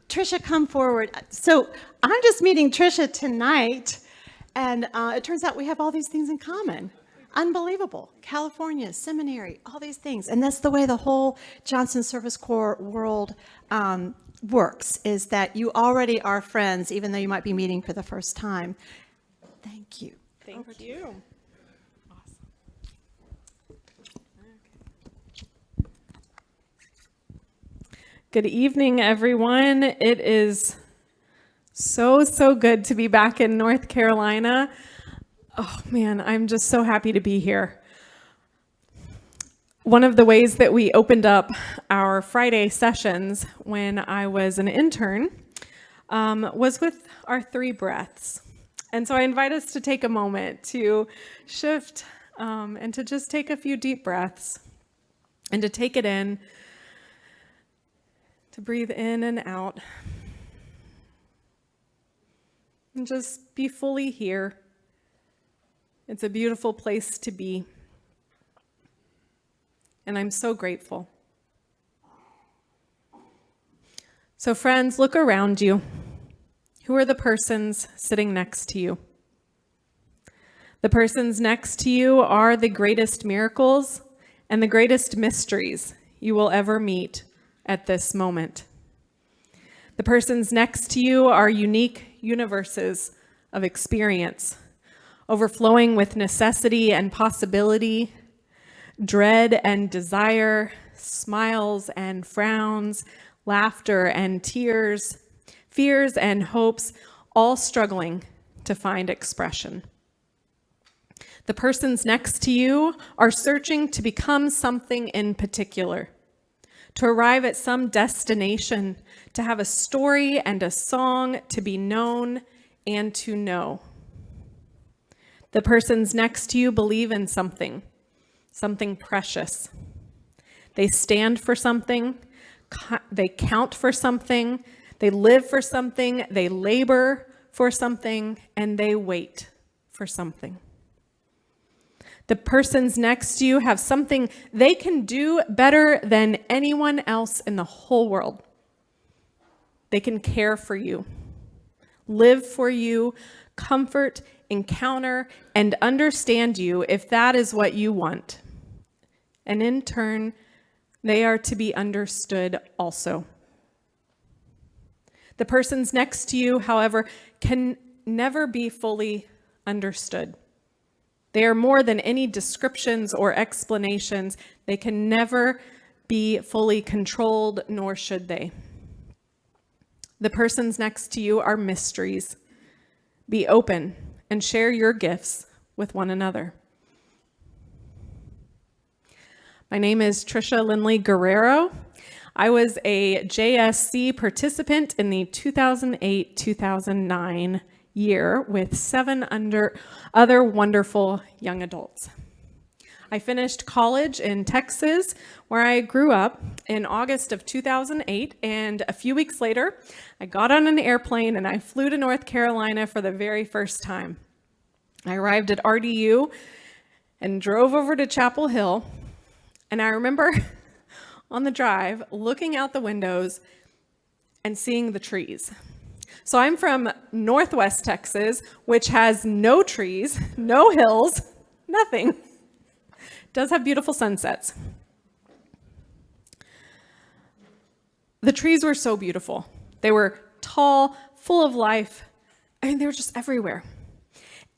Tricia, come forward. So I'm just meeting Tricia tonight, and it turns out we have all these things in common. Unbelievable. California, seminary, all these things. And that's the way the whole Johnson Service Corps world works, is that you already are friends, even though you might be meeting for the first time. Thank you. Thank you. Good evening, everyone. It is so good to be back in North Carolina. Oh man, I'm just so happy to be here. One of the ways that we opened up our Friday sessions when I was an intern was with our 3 breaths. And so I invite us to take a moment to shift and to just take a few deep breaths and to take it in, to breathe in and out, and just be fully here. It's a beautiful place to be, and I'm so grateful. So friends, look around you. Who are the persons sitting next to you? The persons next to you are the greatest miracles and the greatest mysteries you will ever meet at this moment. The persons next to you are unique universes of experience, overflowing with necessity and possibility, dread and desire, smiles and frowns, laughter and tears, fears and hopes, all struggling to find expression. The persons next to you are searching to become something in particular, to arrive at some destination, to have a story and a song to be known and to know. The persons next to you believe in something precious. They stand for something, they count for something, they live for something, they labor for something, and they wait for something. The persons next to you have something they can do better than anyone else in the whole world. They can care for you, live for you, comfort, encounter, and understand you if that is what you want. And in turn, they are to be understood also. The persons next to you, however, can never be fully understood. They are more than any descriptions or explanations. They can never be fully controlled, nor should they. The persons next to you are mysteries. Be open and share your gifts with one another. My name is Tricia Lindley Guerrero. I was a JSC participant in the 2008-2009 year with 7 other wonderful young adults. I finished college in Texas, where I grew up, in August of 2008, and a few weeks later, I got on an airplane and I flew to North Carolina for the very first time. I arrived at RDU and drove over to Chapel Hill, and I remember on the drive looking out the windows and seeing the trees. So I'm from Northwest Texas, which has no trees, no hills, nothing. It does have beautiful sunsets. The trees were so beautiful. They were tall, full of life. I mean, they were just everywhere.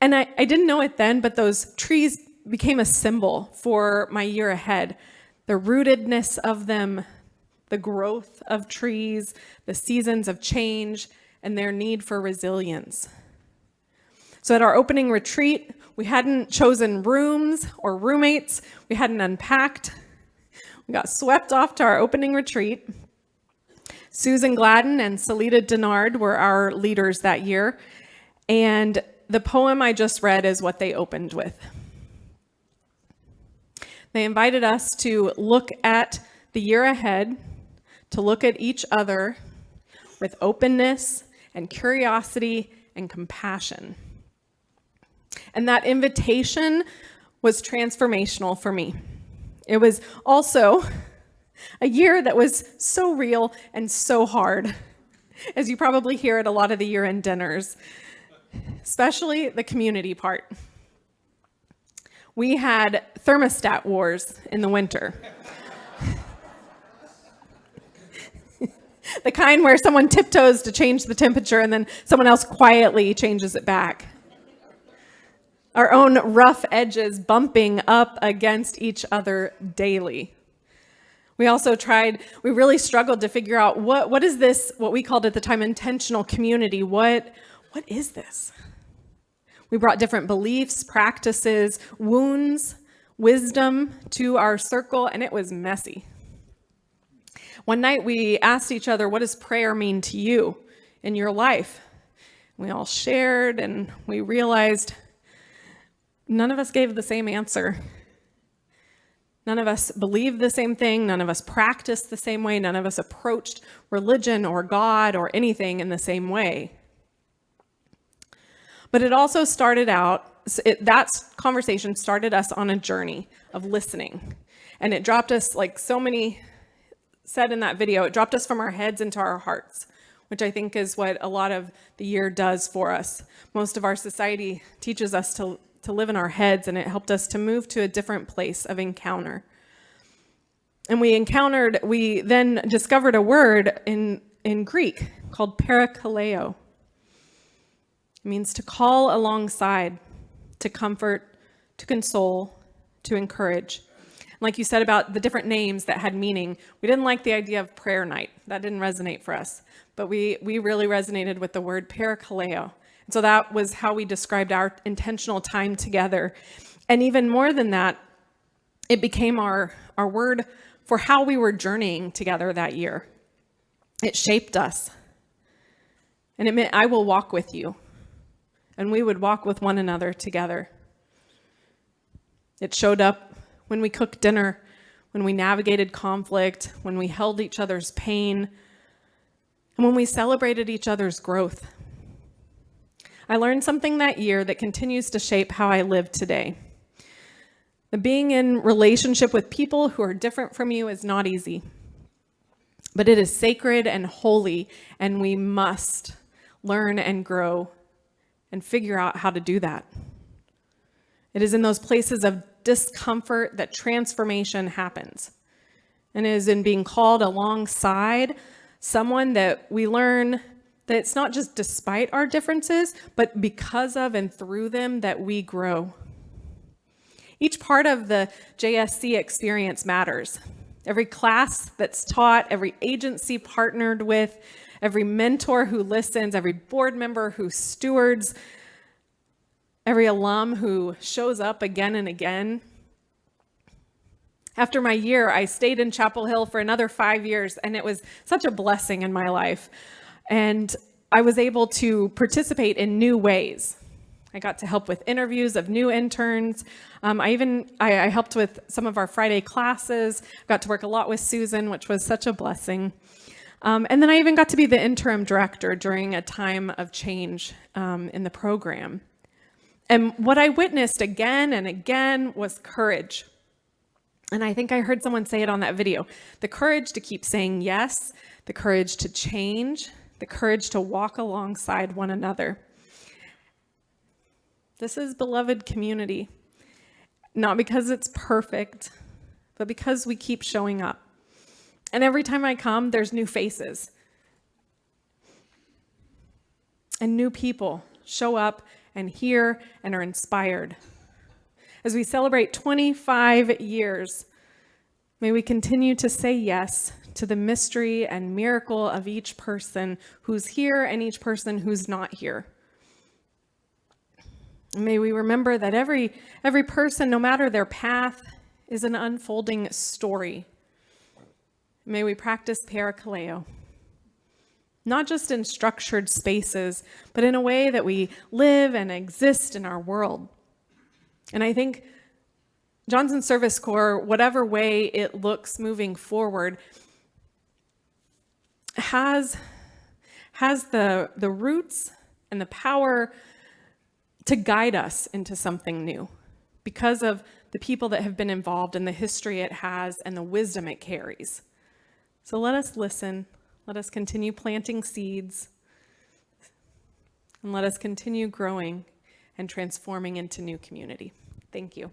And I didn't know it then, but those trees became a symbol for my year ahead. The rootedness of them, the growth of trees, the seasons of change, and their need for resilience. So at our opening retreat, we hadn't chosen rooms or roommates. We hadn't unpacked. We got swept off to our opening retreat. Susan Gladden and Salita Denard were our leaders that year. And the poem I just read is what they opened with. They invited us to look at the year ahead, to look at each other with openness and curiosity and compassion. And that invitation was transformational for me. It was also a year that was so real and so hard. as you probably hear at a lot of the year-end dinners, especially the community part. We had thermostat wars in the winter. The kind where someone tiptoes to change the temperature and then someone else quietly changes it back. Our own rough edges bumping up against each other daily. We really struggled to figure out what is this, what we called at the time intentional community. What is this? We brought different beliefs, practices, wounds, wisdom to our circle, and it was messy. One night we asked each other, what does prayer mean to you in your life? We all shared, and we realized none of us gave the same answer. None of us believed the same thing. None of us practiced the same way. None of us approached religion or God or anything in the same way. But it also started out, that conversation started us on a journey of listening. And it dropped us, like so many said in that video, it dropped us from our heads into our hearts, which I think is what a lot of the year does for us. Most of our society teaches us to live in our heads, and it helped us to move to a different place of encounter. And we then discovered a word in Greek called parakaleo. It means to call alongside, to comfort, to console, to encourage. And like you said about the different names that had meaning, we didn't like the idea of prayer night. That didn't resonate for us. But we really resonated with the word parakaleo. And so that was how we described our intentional time together. And even more than that, it became our word for how we were journeying together that year. It shaped us. And it meant, I will walk with you. And we would walk with one another together. It showed up when we cooked dinner, when we navigated conflict, when we held each other's pain, and when we celebrated each other's growth. I learned something that year that continues to shape how I live today. The being in relationship with people who are different from you is not easy, but it is sacred and holy, and we must learn and grow and figure out how to do that. It is in those places of discomfort that transformation happens. And it is in being called alongside someone that we learn that it's not just despite our differences, but because of and through them that we grow. Each part of the JSC experience matters. Every class that's taught, every agency partnered with, every mentor who listens, every board member who stewards, every alum who shows up again and again. After my year, I stayed in Chapel Hill for another 5 years, and it was such a blessing in my life. And I was able to participate in new ways. I got to help with interviews of new interns. I helped with some of our Friday classes, got to work a lot with Susan, which was such a blessing. And then I even got to be the interim director during a time of change in the program. And what I witnessed again and again was courage. And I think I heard someone say it on that video. The courage to keep saying yes, the courage to change, the courage to walk alongside one another. This is beloved community, not because it's perfect, but because we keep showing up. And every time I come, there's new faces. And new people show up and hear and are inspired. As we celebrate 25 years, may we continue to say yes to the mystery and miracle of each person who's here and each person who's not here. May we remember that every person, no matter their path, is an unfolding story. May we practice parakaleo, not just in structured spaces, but in a way that we live and exist in our world. And I think Johnson Service Corps, whatever way it looks moving forward, has the roots and the power to guide us into something new because of the people that have been involved and the history it has and the wisdom it carries. So let us listen, Let us continue planting seeds. And let us continue growing and transforming into new community. Thank you.